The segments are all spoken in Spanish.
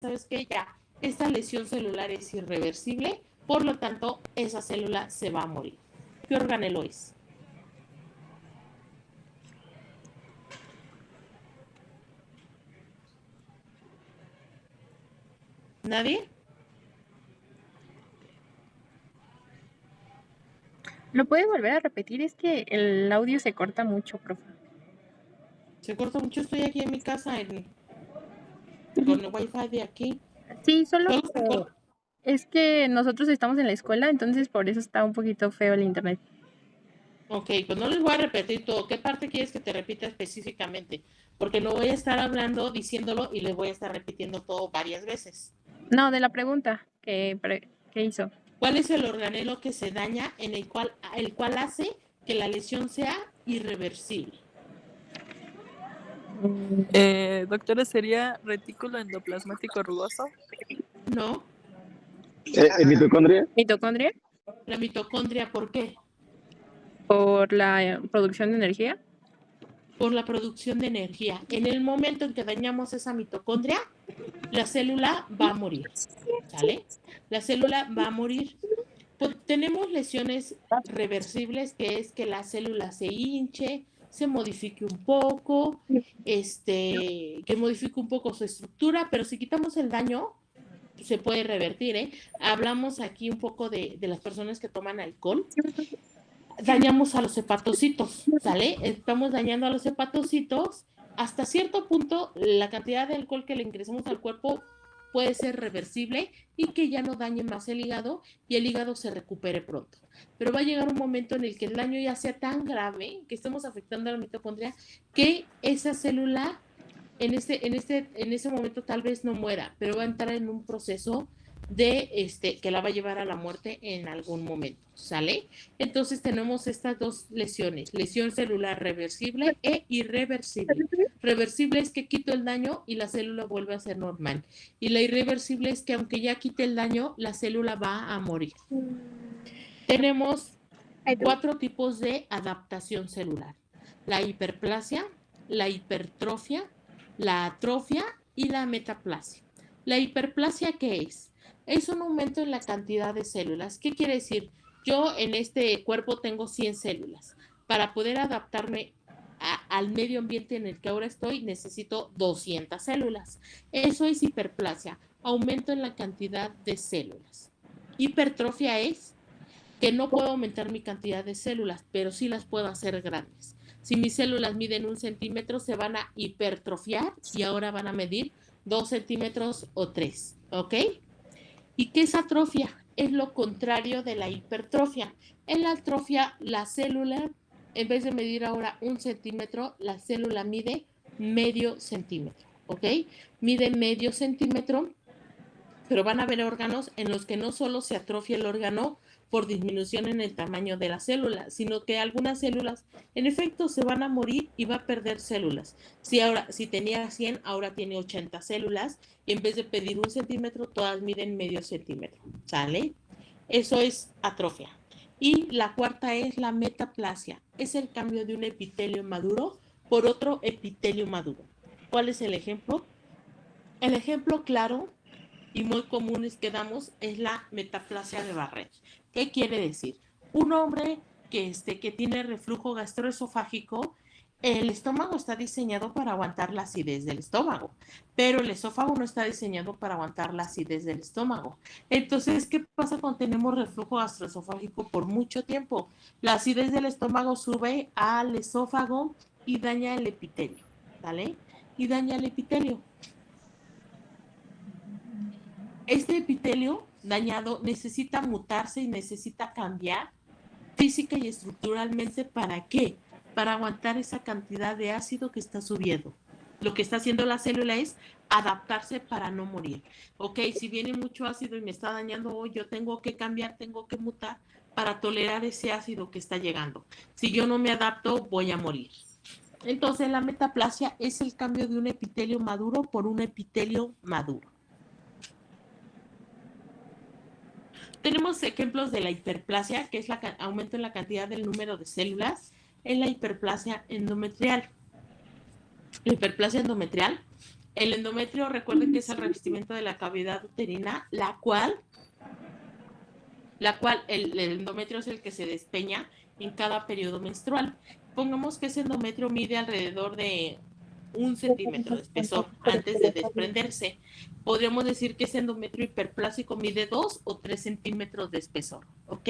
¿sabes qué? Ya, esta lesión celular es irreversible, por lo tanto, esa célula se va a morir. ¿Qué organelo es? ¿Nadie? ¿Lo puede volver a repetir? Es que el audio se corta mucho, profe. Se corta mucho, estoy aquí en mi casa con el wifi de aquí. Sí, solo Solo que es que nosotros estamos en la escuela, entonces por eso está un poquito feo el internet. Ok, pues no les voy a repetir todo. ¿Qué parte quieres que te repita específicamente? Porque no voy a estar hablando, diciéndolo y les voy a estar repitiendo todo varias veces. No, de la pregunta que hizo. ¿Cuál es el organelo que se daña en el cual hace que la lesión sea irreversible? Doctora, ¿sería retículo endoplasmático rugoso? No. ¿Mitocondria? ¿Mitocondria? La mitocondria, ¿por qué? Por la producción de energía. Por la producción de energía. En el momento en que dañamos esa mitocondria, la célula va a morir. ¿Sale? La célula va a morir. Pues tenemos lesiones reversibles, que es que la célula se hinche, se modifique un poco, que modifique un poco su estructura, pero si quitamos el daño, se puede revertir, ¿eh? Hablamos aquí un poco de las personas que toman alcohol. Dañamos a los hepatocitos, ¿sale? Estamos dañando a los hepatocitos. Hasta cierto punto, la cantidad de alcohol que le ingresamos al cuerpo puede ser reversible y que ya no dañe más el hígado y el hígado se recupere pronto. Pero va a llegar un momento en el que el daño ya sea tan grave que estemos afectando a la mitocondria que esa célula en ese momento tal vez no muera, pero va a entrar en un proceso de que la va a llevar a la muerte en algún momento, ¿sale? Entonces tenemos estas dos lesiones, lesión celular reversible e irreversible. Reversible es que quito el daño y la célula vuelve a ser normal. Y la irreversible es que aunque ya quite el daño, la célula va a morir. Tenemos 4 tipos de adaptación celular. La hiperplasia, la hipertrofia, la atrofia y la metaplasia. ¿La hiperplasia qué es? Es un aumento en la cantidad de células. ¿Qué quiere decir? Yo en este cuerpo tengo 100 células. Para poder adaptarme al medio ambiente en el que ahora estoy, necesito 200 células. Eso es hiperplasia, aumento en la cantidad de células. Hipertrofia es que no puedo aumentar mi cantidad de células, pero sí las puedo hacer grandes. Si mis células miden 1 centímetro, se van a hipertrofiar y ahora van a medir 2 centímetros o 3, ¿ok? ¿Y qué es atrofia? Es lo contrario de la hipertrofia. En la atrofia, la célula, en vez de medir ahora 1 centímetro, la célula mide medio centímetro, ¿ok? Mide medio centímetro, pero van a haber órganos en los que no solo se atrofia el órgano por disminución en el tamaño de la célula, sino que algunas células en efecto se van a morir y va a perder células. Si tenía 100, ahora tiene 80 células y en vez de pedir 1 centímetro, todas miden medio centímetro, ¿sale? Eso es atrofia. Y la cuarta es la metaplasia, es el cambio de un epitelio maduro por otro epitelio maduro. ¿Cuál es el ejemplo? El ejemplo claro y muy comunes que damos es la metaplasia de Barrett. ¿Qué quiere decir? Un hombre que tiene reflujo gastroesofágico, el estómago está diseñado para aguantar la acidez del estómago, pero el esófago no está diseñado para aguantar la acidez del estómago. Entonces, ¿qué pasa cuando tenemos reflujo gastroesofágico por mucho tiempo? La acidez del estómago sube al esófago y daña el epitelio, ¿vale? Y daña el epitelio. Este epitelio dañado necesita mutarse y necesita cambiar física y estructuralmente. ¿Para qué? Para aguantar esa cantidad de ácido que está subiendo. Lo que está haciendo la célula es adaptarse para no morir. Ok, si viene mucho ácido y me está dañando hoy, yo tengo que cambiar, tengo que mutar para tolerar ese ácido que está llegando. Si yo no me adapto, voy a morir. Entonces, la metaplasia es el cambio de un epitelio maduro por un epitelio maduro. Tenemos ejemplos de la hiperplasia, que es el aumento en la cantidad del número de células en la hiperplasia endometrial. La hiperplasia endometrial El endometrio, recuerden que es el revestimiento de la cavidad uterina, la cual el endometrio es el que se despeña en cada periodo menstrual. Pongamos que ese endometrio mide alrededor de 1 centímetro de espesor antes de desprenderse. Podríamos decir que ese endometrio hiperplásico mide 2 o 3 centímetros de espesor, ¿ok?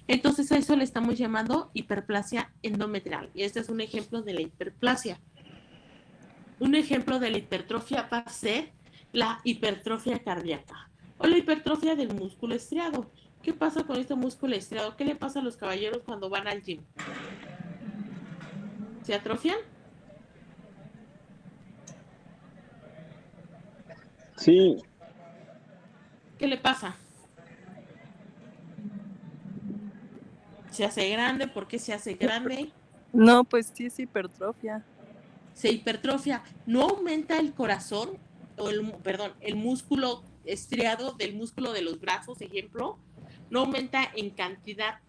Entonces a eso le estamos llamando hiperplasia endometrial. Y este es un ejemplo de la hiperplasia. Un ejemplo de la hipertrofia va a ser la hipertrofia cardíaca o la hipertrofia del músculo estriado. ¿Qué pasa con este músculo estriado? ¿Qué le pasa a los caballeros cuando van al gym? ¿Se atrofian? Sí, ¿Qué le pasa? ¿Se hace grande? ¿Por qué se hace grande? No, pues sí es hipertrofia. Se hipertrofia. No aumenta el corazón, o el músculo estriado del músculo de los brazos, ejemplo, no aumenta en cantidad,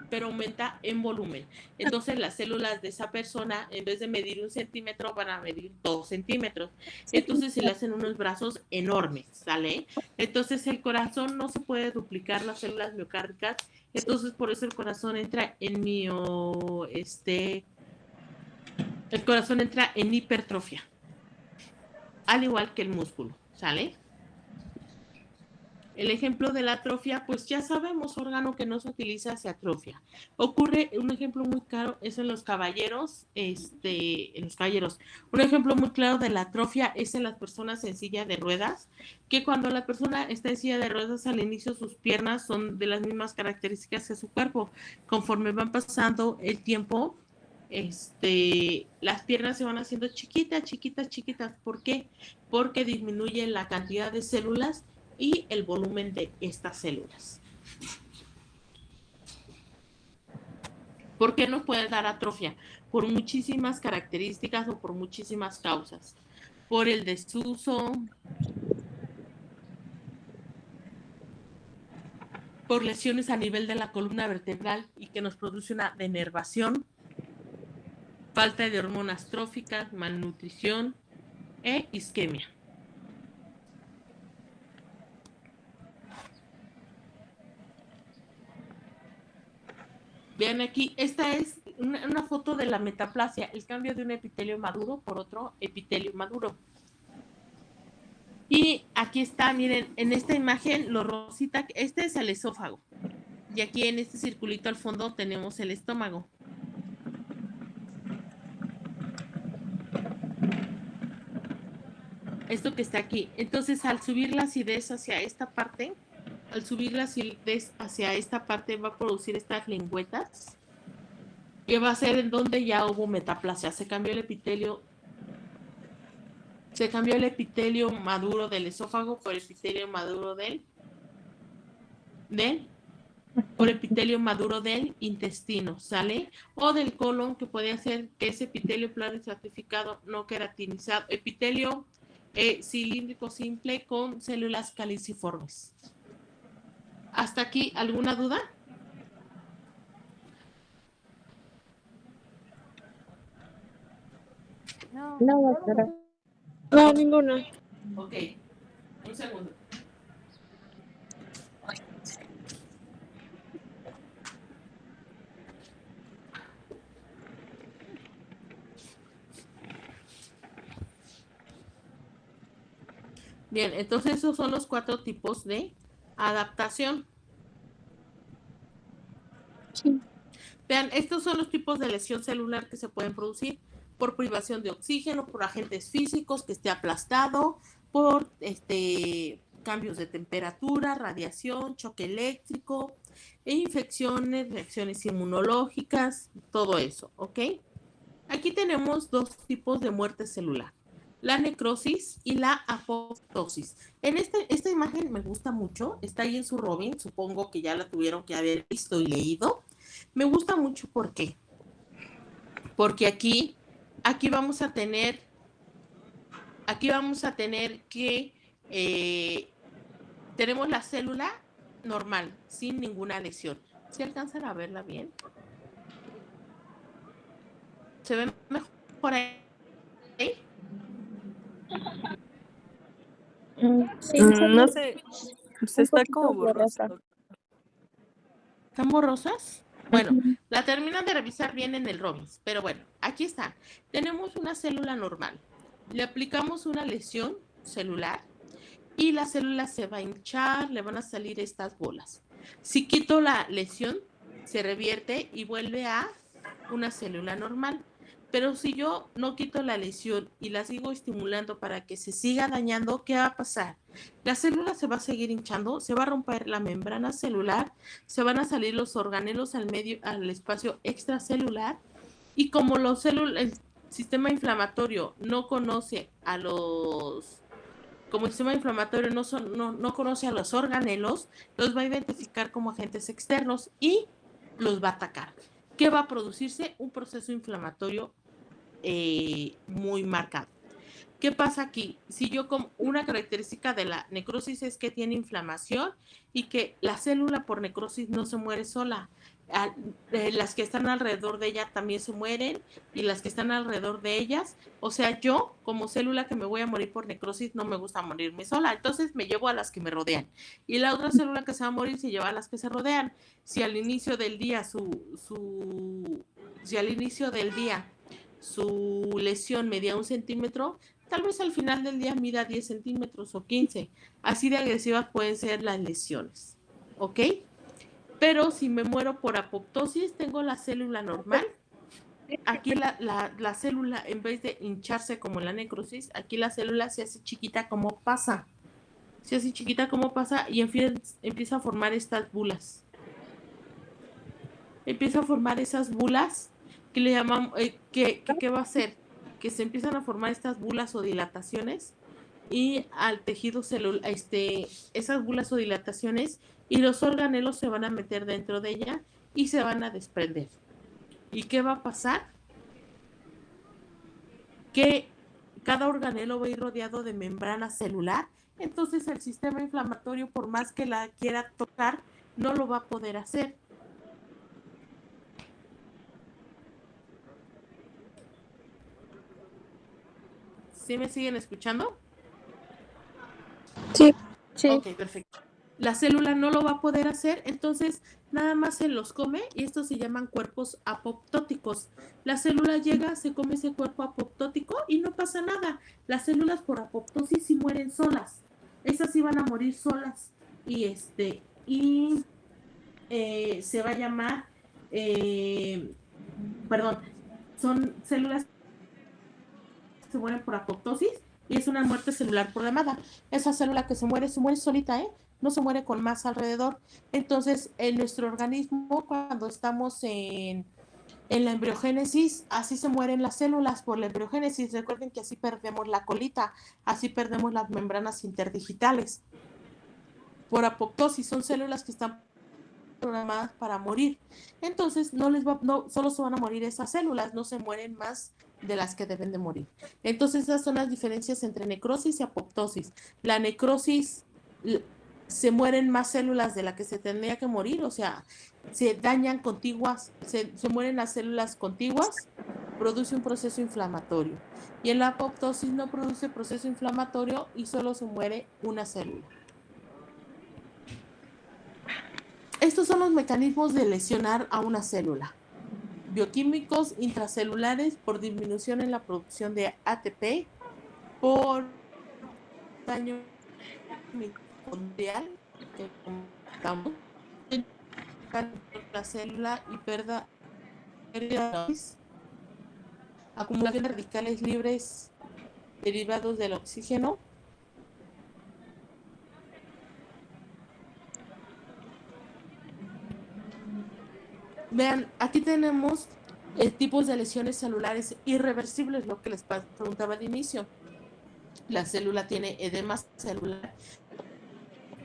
pero aumenta en volumen. Entonces las células de esa persona, en vez de medir 1 centímetro, van a medir 2 centímetros. Entonces se le hacen unos brazos enormes, ¿sale? Entonces el corazón no se puede duplicar las células miocárdicas, entonces por eso el corazón entra en el corazón entra en hipertrofia, al igual que el músculo, ¿sale? El ejemplo de la atrofia, pues ya sabemos, órgano que no se utiliza se atrofia. Ocurre, un ejemplo muy claro es en los caballeros, Un ejemplo muy claro de la atrofia es en las personas en silla de ruedas, que cuando la persona está en silla de ruedas al inicio sus piernas son de las mismas características que su cuerpo. Conforme van pasando el tiempo, las piernas se van haciendo chiquitas, chiquitas, chiquitas. ¿Por qué? Porque disminuye la cantidad de células y el volumen de estas células. ¿Por qué nos puede dar atrofia? Por muchísimas características o por muchísimas causas. Por el desuso, por lesiones a nivel de la columna vertebral y que nos produce una denervación, falta de hormonas tróficas, malnutrición e isquemia. Vean aquí, esta es una foto de la metaplasia, el cambio de un epitelio maduro por otro epitelio maduro. Y aquí está, miren, en esta imagen, lo rosita, este es el esófago. Y aquí en este circulito al fondo tenemos el estómago. Esto que está aquí. Entonces, al subir la acidez hacia esta parte, va a producir estas lengüetas, que va a ser en donde ya hubo metaplasia. Se cambió el epitelio maduro del esófago por epitelio maduro por epitelio maduro del intestino, ¿sale? O del colon, que puede ser que ese epitelio plano estratificado no queratinizado, epitelio cilíndrico simple con células caliciformes. ¿Hasta aquí alguna duda? No, doctora. No, ninguna. Ok, un segundo. Bien, entonces esos son los 4 tipos de adaptación. Sí. Vean, estos son los tipos de lesión celular que se pueden producir por privación de oxígeno, por agentes físicos, que esté aplastado, por cambios de temperatura, radiación, choque eléctrico, infecciones, reacciones inmunológicas, todo eso, ¿ok? Aquí tenemos 2 tipos de muerte celular, la necrosis y la apoptosis. En esta imagen me gusta mucho, está ahí en su Robin, supongo que ya la tuvieron que haber visto y leído. Me gusta mucho, ¿por qué? Porque aquí vamos a tener que tenemos la célula normal, sin ninguna lesión. ¿Sí alcanzan a verla bien? ¿Se ve mejor ahí? No sé, se Un está poquito como borroso. borrosa. ¿Están borrosas? Bueno, Ujú. la terminan de revisar bien en el Robbins, pero bueno, aquí está. Tenemos una célula normal. Le aplicamos una lesión celular y la célula se va a hinchar, le van a salir estas bolas. Si quito la lesión, se revierte y vuelve a una célula normal. Pero si yo no quito la lesión y la sigo estimulando para que se siga dañando, ¿qué va a pasar? La célula se va a seguir hinchando, se va a romper la membrana celular, se van a salir los organelos al medio, al espacio extracelular, y como el sistema inflamatorio no conoce a los como el sistema inflamatorio no conoce a los organelos, los va a identificar como agentes externos y los va a atacar. ¿Qué va a producirse? Un proceso inflamatorio muy marcado. ¿Qué pasa aquí? Si yo como una característica de la necrosis es que tiene inflamación y que la célula por necrosis no se muere sola. Las que están alrededor de ella también se mueren y las que están alrededor de ellas, o sea, yo como célula que me voy a morir por necrosis no me gusta morirme sola, entonces me llevo a las que me rodean y la otra célula que se va a morir se lleva a las que se rodean. Si al inicio del día si al inicio del día su lesión medía 1 centímetro, tal vez al final del día mida 10 centímetros o 15. Así de agresivas pueden ser las lesiones. ¿Ok? Pero si me muero por apoptosis, tengo la célula normal. Aquí la célula, en vez de hincharse como en la necrosis, aquí la célula se hace chiquita como pasa. Se hace chiquita como pasa y empieza a formar estas bulas. Empieza a formar esas bulas que le llamamos, ¿qué va a hacer? Que se empiezan a formar estas bulas o dilataciones y al tejido celular, esas bulas o dilataciones y los organelos se van a meter dentro de ella y se van a desprender. ¿Y qué va a pasar? Que cada organelo va a ir rodeado de membrana celular, entonces el sistema inflamatorio, por más que la quiera tocar, no lo va a poder hacer. ¿Sí me siguen escuchando? Sí. Sí. Ok, perfecto. La célula no lo va a poder hacer, entonces nada más se los come y estos se llaman cuerpos apoptóticos. La célula llega, se come ese cuerpo apoptótico y no pasa nada. Las células por apoptosis sí mueren solas. Esas sí van a morir solas y se va a llamar, perdón, son células que se mueren por apoptosis y es una muerte celular programada. Esa célula que se muere solita, no se muere con más alrededor. Entonces, en nuestro organismo, cuando estamos en la embriogénesis, así se mueren las células por la embriogénesis. Recuerden que así perdemos la colita, así perdemos las membranas interdigitales. Por apoptosis son células que están programadas para morir. Entonces, solo se van a morir esas células, no se mueren más de las que deben de morir. Entonces, esas son las diferencias entre necrosis y apoptosis. La necrosis se mueren más células de las que se tendría que morir, o sea, se dañan contiguas, se mueren las células contiguas, produce un proceso inflamatorio. Y en la apoptosis no produce proceso inflamatorio y solo se muere una célula. Estos son los mecanismos de lesionar a una célula. Bioquímicos intracelulares por disminución en la producción de ATP, por daño mitocondrial, que comentamos, la célula y pérdida de acumulación de radicales libres derivados del oxígeno. Vean, aquí tenemos tipos de lesiones celulares irreversibles, lo que les preguntaba al inicio. La célula tiene edema celular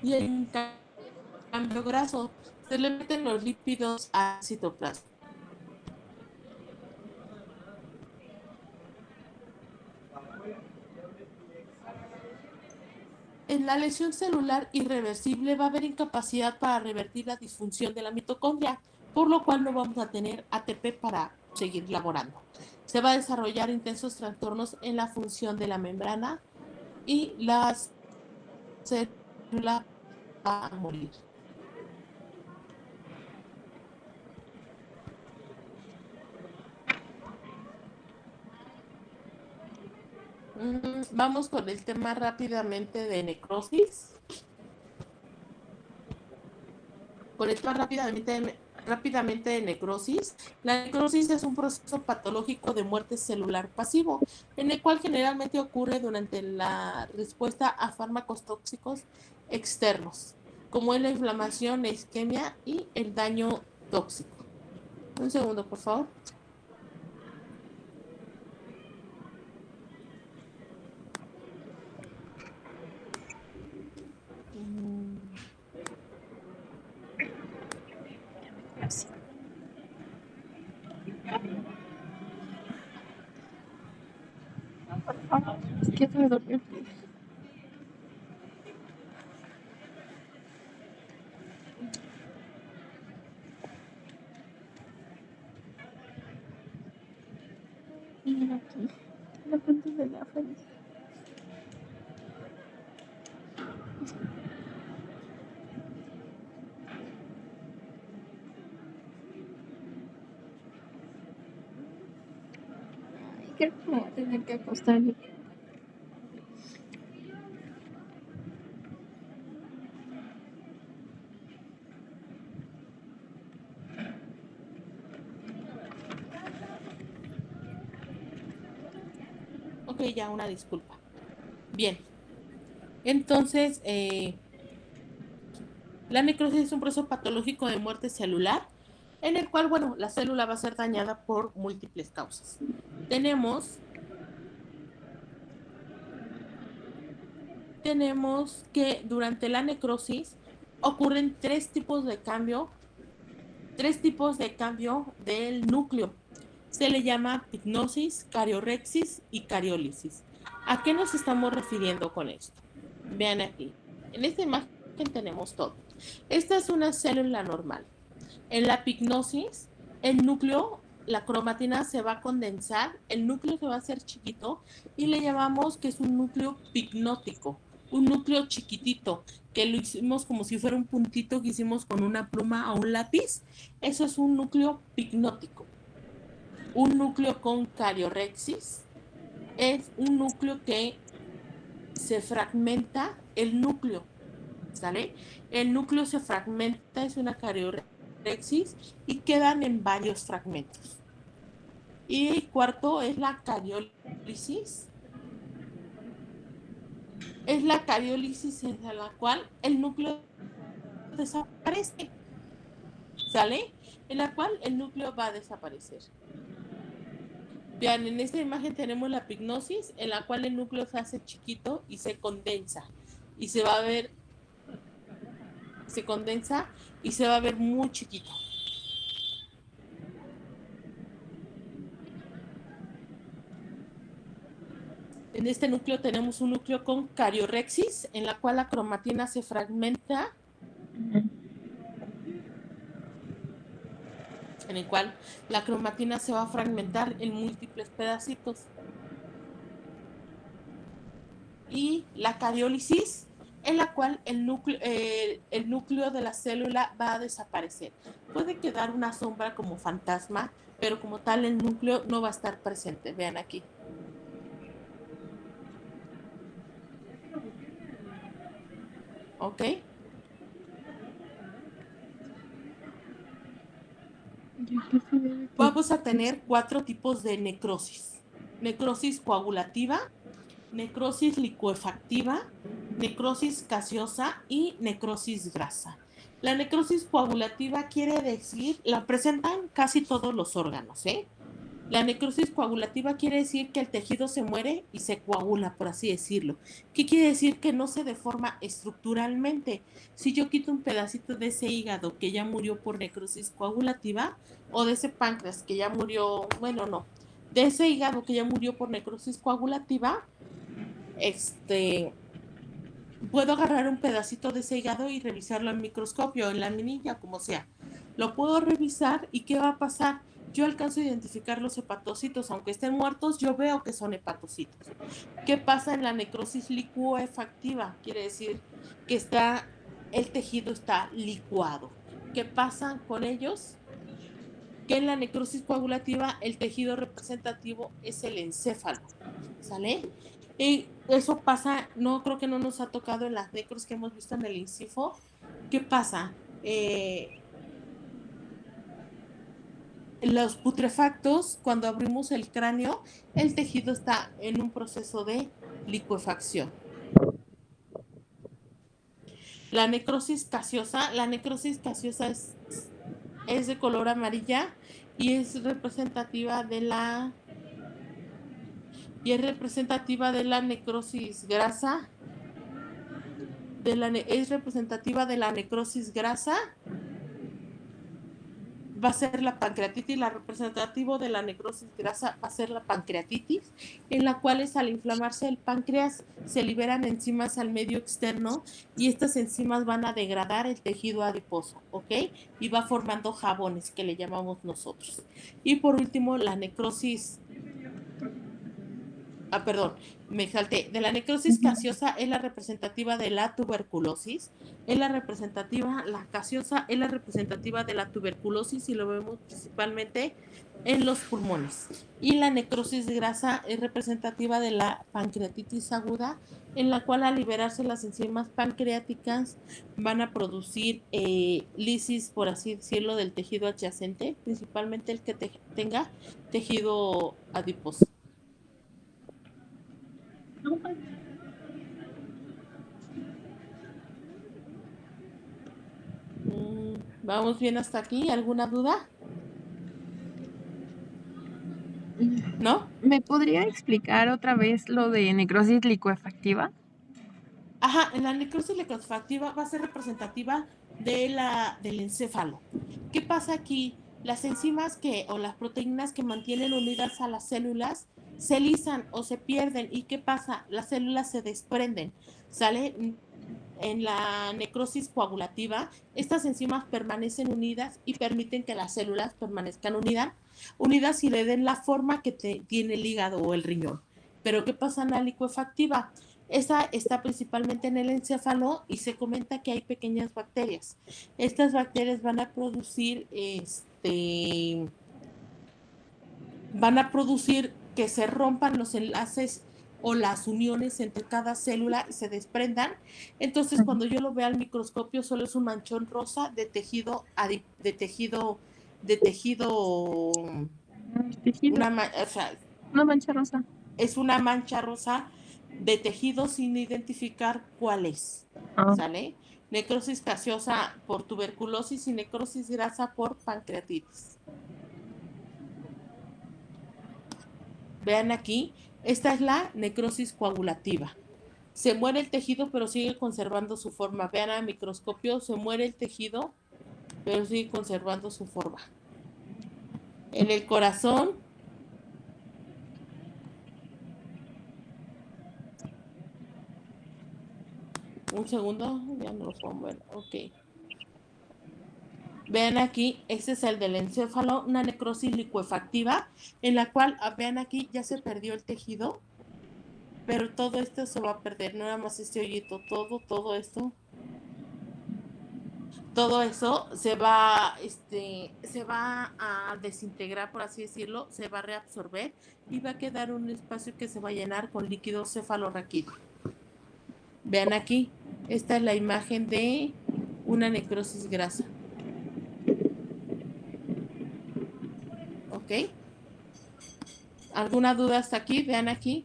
y hay un cambio graso. Se le meten los lípidos al citoplasma. En la lesión celular irreversible va a haber incapacidad para revertir la disfunción de la mitocondria, por lo cual no vamos a tener ATP para seguir laborando. Se va a desarrollar intensos trastornos en la función de la membrana y las célula va a morir. Vamos con el tema rápidamente de necrosis. Con el tema rápidamente de necrosis. La necrosis es un proceso patológico de muerte celular pasivo, en el cual generalmente ocurre durante la respuesta a fármacos tóxicos externos, como es la inflamación, la isquemia y el daño tóxico. Un segundo, por favor. Es que se me durmió. Mira aquí, la punta de la frente. Ay, creo que me voy a tener que acostar. Ok, ya una disculpa. Bien. Entonces, la necrosis es un proceso patológico de muerte celular en el cual, bueno, la célula va a ser dañada por múltiples causas. Tenemos que durante la necrosis ocurren tres tipos de cambio del núcleo. Se le llama pignosis, cariorexis y cariólisis. ¿A qué nos estamos refiriendo con esto? Vean aquí. En esta imagen tenemos todo. Esta es una célula normal. En la pignosis, el núcleo, la cromatina se va a condensar, el núcleo se va a hacer chiquito y le llamamos que es un núcleo pignótico, un núcleo chiquitito, que lo hicimos como si fuera un puntito que hicimos con una pluma o un lápiz. Eso es un núcleo pignótico. Un núcleo con cariorexis es un núcleo que se fragmenta el núcleo, ¿sale? El núcleo se fragmenta, es una cariorexis y quedan en varios fragmentos. Y el cuarto es la cariólisis. Es la cariólisis en la cual el núcleo desaparece, ¿sale? En la cual el núcleo va a desaparecer. Vean, en esta imagen tenemos la pignosis, en la cual el núcleo se hace chiquito y se condensa. Y se va a ver, se condensa y se va a ver muy chiquito. En este núcleo tenemos un núcleo con cariorexis, en la cual la cromatina se fragmenta, en el cual la cromatina se va a fragmentar en múltiples pedacitos. Y la cariólisis, en la cual el núcleo de la célula va a desaparecer. Puede quedar una sombra como fantasma, pero como tal el núcleo no va a estar presente. Vean aquí. ¿Ok? Vamos a tener 4 tipos de necrosis. Necrosis coagulativa, necrosis licuefactiva, necrosis gaseosa y necrosis grasa. La necrosis coagulativa quiere decir, la presentan casi todos los órganos, ¿eh? La necrosis coagulativa quiere decir que el tejido se muere y se coagula, por así decirlo. ¿Qué quiere decir? Que no se deforma estructuralmente. Si yo quito un pedacito de ese hígado que ya murió por necrosis coagulativa, o de ese páncreas que ya murió, bueno, no, de ese hígado que ya murió por necrosis coagulativa, puedo agarrar un pedacito de ese hígado y revisarlo en microscopio, en laminilla, como sea. Lo puedo revisar y ¿qué va a pasar? Yo alcanzo a identificar los hepatocitos, aunque estén muertos, yo veo que son hepatocitos. ¿Qué pasa en la necrosis licuefactiva? Quiere decir que el tejido está licuado. ¿Qué pasa con ellos? Que en la necrosis coagulativa el tejido representativo es el encéfalo, ¿sale? Y eso pasa, no creo que no nos ha tocado en las necros que hemos visto en el INCIFO. ¿Qué pasa? Los putrefactos, cuando abrimos el cráneo, el tejido está en un proceso de licuefacción. La necrosis caseosa es de color amarilla y es representativa de la necrosis grasa, es representativa de la necrosis grasa, va a ser la pancreatitis, la representativa de la necrosis grasa va a ser la pancreatitis, en la cual al inflamarse el páncreas se liberan enzimas al medio externo y estas enzimas van a degradar el tejido adiposo, ¿ok? Y va formando jabones, que le llamamos nosotros. Y por último, la necrosis me exalté. De la necrosis caseosa es la representativa de la tuberculosis, la caseosa es la representativa de la tuberculosis y lo vemos principalmente en los pulmones. Y la necrosis grasa es representativa de la pancreatitis aguda, en la cual al liberarse las enzimas pancreáticas van a producir lisis, por así decirlo, del tejido adyacente, principalmente el que tenga tejido adiposo. ¿Vamos bien hasta aquí? ¿Alguna duda? ¿No? ¿Me podría explicar otra vez lo de necrosis licuefactiva? Ajá, en la necrosis licuefactiva va a ser representativa del encéfalo. ¿Qué pasa aquí? Las enzimas o las proteínas que mantienen unidas a las células se lisan o se pierden. ¿Y qué pasa? Las células se desprenden, ¿sale? En la necrosis coagulativa, estas enzimas permanecen unidas y permiten que las células permanezcan unidas y le den la forma que tiene el hígado o el riñón. Pero ¿qué pasa en la licuefactiva? Esa está principalmente en el encéfalo y se comenta que hay pequeñas bacterias. Estas bacterias van a producir que se rompan los enlaces o las uniones entre cada célula y se desprendan. Entonces, cuando yo lo veo al microscopio, solo es un manchón rosa de tejido, Una mancha rosa. Es una mancha rosa de tejido sin identificar cuál es, ¿sale? Necrosis caseosa por tuberculosis y necrosis grasa por pancreatitis. Vean aquí, esta es la necrosis coagulativa. Se muere el tejido, pero sigue conservando su forma. Vean al microscopio, se muere el tejido, pero sigue conservando su forma. En el corazón, un segundo, ya no lo puedo ver, ok. Vean aquí, este es el del encéfalo, una necrosis licuefactiva, en la cual, vean aquí, ya se perdió el tejido, pero todo esto se va a perder, no nada más este hoyito, todo esto. Todo eso se va a desintegrar, por así decirlo, se va a reabsorber y va a quedar un espacio que se va a llenar con líquido cefalorraquídeo. Vean aquí, esta es la imagen de una necrosis grasa. ¿Ok? ¿Alguna duda hasta aquí? Vean aquí,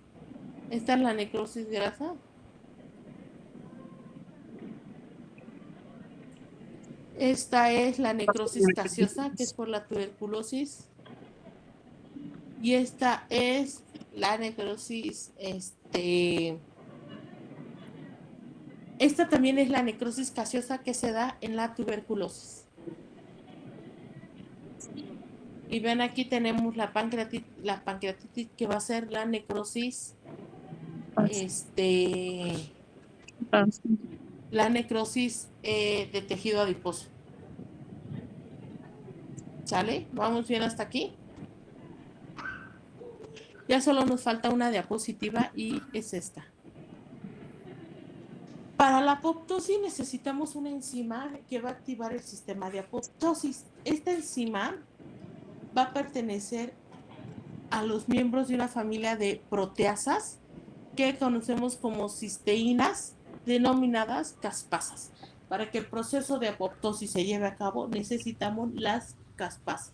esta es la necrosis grasa. Esta es la necrosis caseosa, que es por la tuberculosis. Y esta es la necrosis, esta también es la necrosis caseosa que se da en la tuberculosis. Y ven, aquí tenemos la pancreatitis que va a ser la necrosis Ah, sí. la necrosis de tejido adiposo. ¿Sale? ¿Vamos bien hasta aquí? Ya solo nos falta una diapositiva y es esta. Para la apoptosis necesitamos una enzima que va a activar el sistema de apoptosis. Esta enzima va a pertenecer a los miembros de una familia de proteasas que conocemos como cisteínas, denominadas caspasas. Para que el proceso de apoptosis se lleve a cabo, necesitamos las caspasas.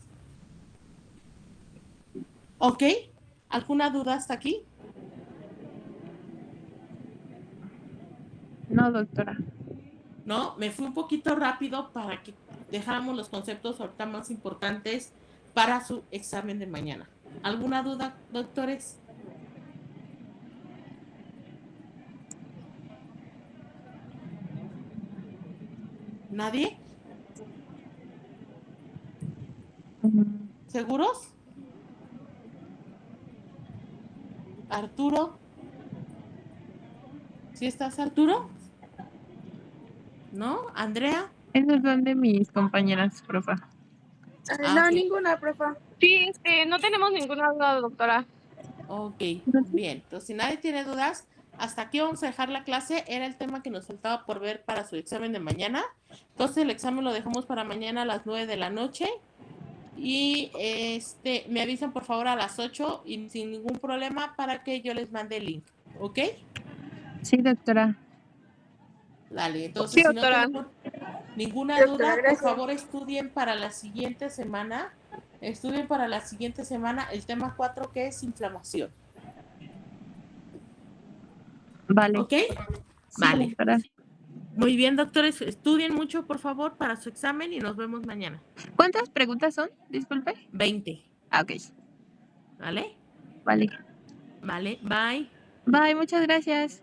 ¿Ok? ¿Alguna duda hasta aquí? No, doctora. ¿No? Me fui un poquito rápido para que dejáramos los conceptos ahorita más importantes para su examen de mañana. ¿Alguna duda, doctores? ¿Nadie? ¿Seguros? ¿Arturo? ¿Sí estás, Arturo? ¿No? ¿Andrea? Esos son de mis compañeras, profa. No, Ok. ninguna, profa. Sí, no tenemos ninguna duda, doctora. Ok, bien. Entonces, si nadie tiene dudas, hasta aquí vamos a dejar la clase. Era el tema que nos faltaba por ver para su examen de mañana. Entonces, el examen lo dejamos para mañana a las 9 de la noche. Y me avisan por favor a las 8 y sin ningún problema para que yo les mande el link. ¿Ok? Sí, doctora. Dale, entonces Sí, si no doctora. tenemos ninguna Sí, doctora, duda, por gracias. favor estudien para la siguiente semana. Estudien para la siguiente semana el tema 4 que es inflamación. Vale. ¿Ok? Sí, Vale. doctora. Muy bien, doctores. Estudien mucho, por favor, para su examen y nos vemos mañana. ¿Cuántas preguntas son? Disculpe. 20. Ah, ok. ¿Vale? Vale. Vale. Bye. Bye, muchas gracias.